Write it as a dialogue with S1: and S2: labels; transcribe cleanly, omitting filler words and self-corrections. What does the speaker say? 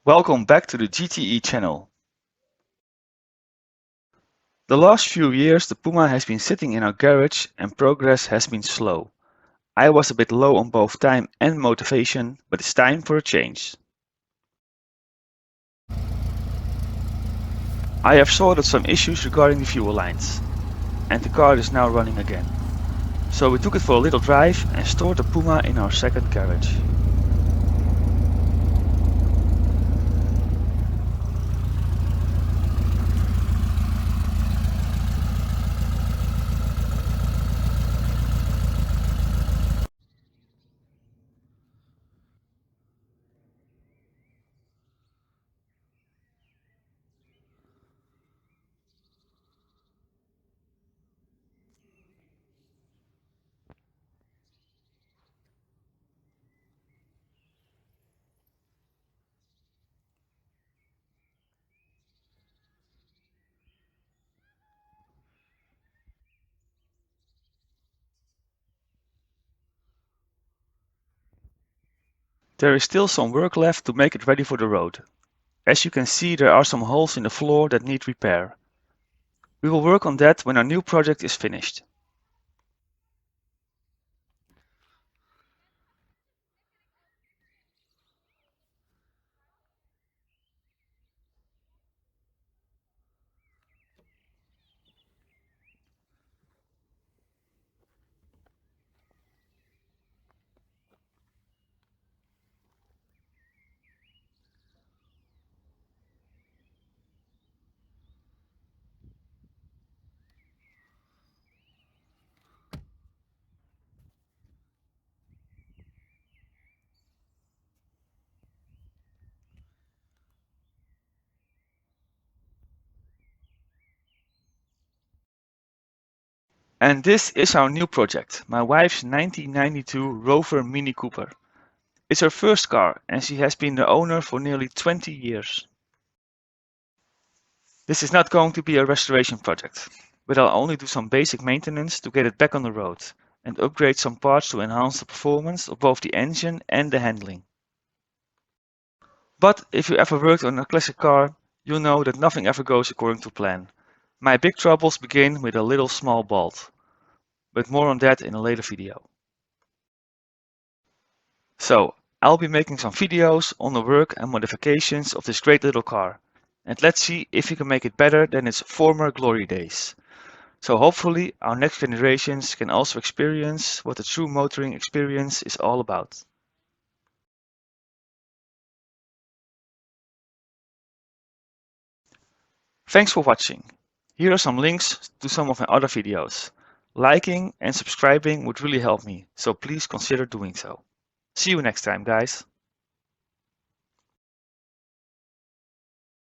S1: Welcome back to the GTE channel. The last few years the Puma has been sitting in our garage and progress has been slow. I was a bit low on both time and motivation, but it's time for a change. I have sorted some issues regarding the fuel lines, and the car is now running again. So we took it for a little drive and stored the Puma in our second garage. There is still some work left to make it ready for the road. As you can see, there are some holes in the floor that need repair. We will work on that when our new project is finished. And this is our new project, my wife's 1992 Rover Mini Cooper. It's her first car and she has been the owner for nearly 20 years. This is not going to be a restoration project, but I'll only do some basic maintenance to get it back on the road and upgrade some parts to enhance the performance of both the engine and the handling. But if you ever worked on a classic car, you'll know that nothing ever goes according to plan. My big troubles begin with a little small bolt, but more on that in a later video. So, I'll be making some videos on the work and modifications of this great little car. And let's see if we can make it better than its former glory days. So hopefully our next generations can also experience what the true motoring experience is all about. Thanks for watching. Here are some links to some of my other videos. Liking and subscribing would really help me, so please consider doing so. See you next time, guys.